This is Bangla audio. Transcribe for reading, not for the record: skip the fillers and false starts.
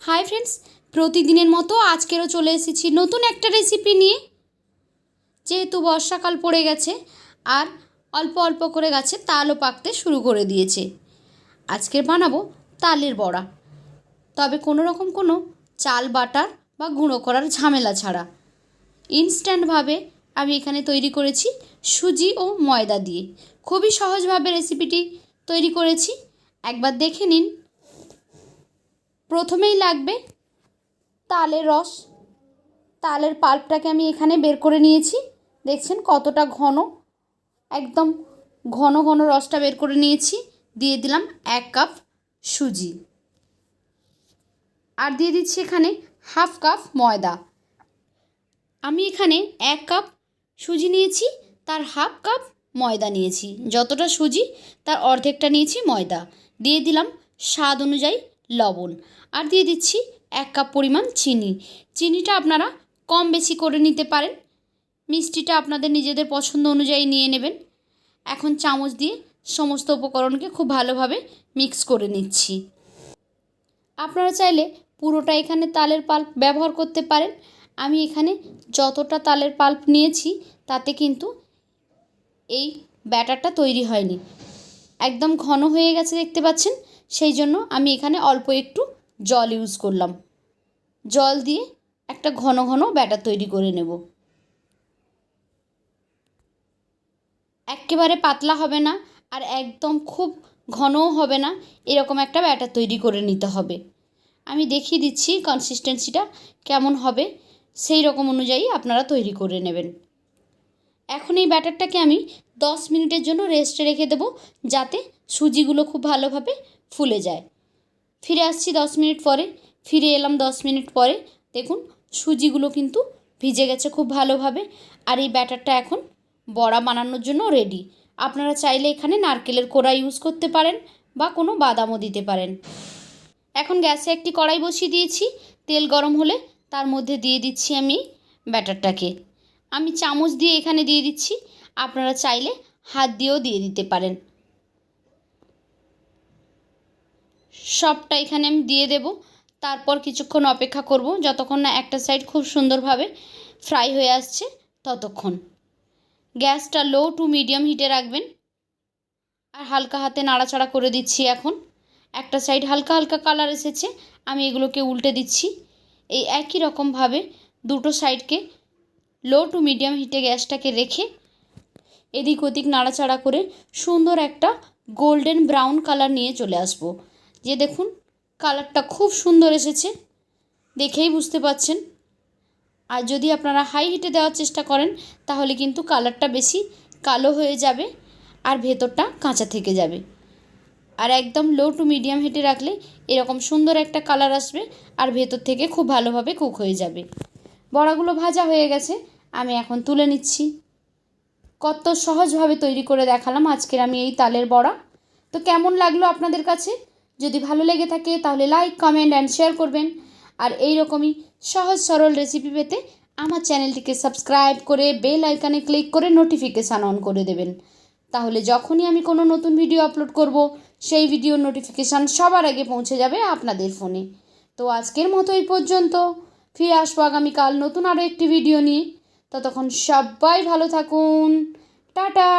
হাই ফ্রেন্ডস, প্রতিদিনের মতো আজকেরও চলে এসেছি নতুন একটা রেসিপি নিয়ে। যেহেতু বর্ষাকাল পড়ে গেছে আর অল্প অল্প করে গাছে তালও পাকতে শুরু করে দিয়েছে, আজকের বানাবো তালের বড়া। তবে কোনো চাল বাটার বা গুঁড়ো করার ঝামেলা ছাড়া ইনস্ট্যান্টভাবে আমি এখানে তৈরি করেছি সুজি ও ময়দা দিয়ে। খুবই সহজভাবে রেসিপিটি তৈরি করেছি, একবার দেখে নিন। প্রথমেই লাগবে তালের রস। তালের পাল্পটাকে আমি এখানে বের করে নিয়েছি, দেখছেন কতটা ঘন, একদম ঘন ঘন রসটা বের করে নিয়েছি। দিয়ে দিলাম 1 কাপ সুজি, আর দিয়ে দিচ্ছি এখানে হাফ কাপ ময়দা। আমি এখানে 1 কাপ সুজি নিয়েছি, তার হাফ কাপ ময়দা নিয়েছি। যতটা সুজি তার অর্ধেকটা নিয়েছি ময়দা। দিয়ে দিলাম স্বাদ অনুযায়ী লবণ, আর দিয়ে দিচ্ছি 1 কাপ পরিমাণ চিনি। চিনিটা আপনারা কম বেশি করে নিতে পারেন, মিষ্টিটা আপনাদের নিজেদের পছন্দ অনুযায়ী নিয়ে নেবেন। এখন চামচ দিয়ে সমস্ত উপকরণকে খুব ভালোভাবে মিক্স করে নিচ্ছি। আপনারা চাইলে পুরোটা এখানে তালের পাল্প ব্যবহার করতে পারেন। আমি এখানে যতটা তালের পাল্প নিয়েছি তাতে কিন্তু এই ব্যাটারটা তৈরি হয়নি, একদম ঘন হয়ে গেছে দেখতে পাচ্ছেন। সেই জন্য আমি এখানে অল্প একটু জল ইউজ করলাম। জল দিয়ে একটা ঘন ঘন ব্যাটার তৈরি করে নেব। একেবারে পাতলা হবে না আর একদম খুব ঘনও হবে না, এরকম একটা ব্যাটার তৈরি করে নিতে হবে। আমি দেখিয়ে দিচ্ছি কনসিস্টেন্সিটা কেমন হবে, সেই রকম অনুযায়ী আপনারা তৈরি করে নেবেন। এখন এই ব্যাটারটাকে আমি 10 মিনিটের জন্য রেস্টে রেখে দেবো, যাতে সুজিগুলো খুব ভালোভাবে ফুলে যায়। ফিরে আসছি 10 মিনিট পরে। ফিরে এলাম 10 মিনিট পরে। দেখুন সুজিগুলো কিন্তু ভিজে গেছে খুব ভালোভাবে, আর এই ব্যাটারটা এখন বড়া বানানোর জন্য রেডি। আপনারা চাইলে এখানে নারকেলের কোড়া ইউজ করতে পারেন বা কোনো বাদামও দিতে পারেন। এখন গ্যাসে একটি কড়াই বসিয়ে দিয়েছি। তেল গরম হলে তার মধ্যে দিয়ে দিচ্ছি আমি ব্যাটারটাকে। আমি চামচ দিয়ে এখানে দিয়ে দিচ্ছি, আপনারা চাইলে হাত দিয়েও দিয়ে দিতে পারেন। সবটা এখানে আমি দিয়ে দেব। তারপর কিছুক্ষণ অপেক্ষা করব, যতক্ষণ না একটা সাইড খুব সুন্দরভাবে ফ্রাই হয়ে আসছে ততক্ষণ। গ্যাসটা লো টু মিডিয়াম হিটে রাখবেন, আর হালকা হাতে নাড়াচাড়া করে দিচ্ছি। এখন একটা সাইড হালকা হালকা কালার এসেছে, আমি এগুলোকে উল্টে দিচ্ছি। এই একই রকমভাবে দুটো সাইডকে লো টু মিডিয়াম হিটে গ্যাসটাকে রেখে এদিক ওদিক নাড়াচাড়া করে সুন্দর একটা গোল্ডেন ব্রাউন কালার নিয়ে চলে আসব। যে দেখুন কালারটা খুব সুন্দর এসেছে, দেখেই বুঝতে পাচ্ছেন। আর যদি আপনারা হাই হিটে দেওয়ার চেষ্টা করেন তাহলে কিন্তু কালারটা বেশি কালো হয়ে যাবে আর ভেতরটা কাঁচা থেকে যাবে। আর একদম লো টু মিডিয়াম হিটে রাখলে এরকম সুন্দর একটা কালার আসবে আর ভেতর থেকে খুব ভালোভাবে কুক হয়ে যাবে। বড়াগুলো ভাজা হয়ে গেছে, আমি এখন তুলে নিচ্ছি। কত সহজভাবে তৈরি করে দেখালাম আজকের আমি এই তালের বড়া। তো কেমন লাগলো আপনাদের কাছে? যদি ভালো লেগে থাকে তাহলে লাইক, কমেন্ট অ্যান্ড শেয়ার করবেন। আর এই রকমই সহজ সরল রেসিপি পেতে আমার চ্যানেলটিকে সাবস্ক্রাইব করে বেল আইকনে ক্লিক করে নোটিফিকেশান অন করে দেবেন। তাহলে যখনই আমি কোনো নতুন ভিডিও আপলোড করব সেই ভিডিওর নোটিফিকেশান সবার আগে পৌঁছে যাবে আপনাদের ফোনে। তো আজকের মতো এই পর্যন্ত। ফিরে আসবো আগামীকাল নতুন আরও একটি ভিডিও নিয়ে। ততক্ষণ সবাই ভালো থাকুন। টাটা।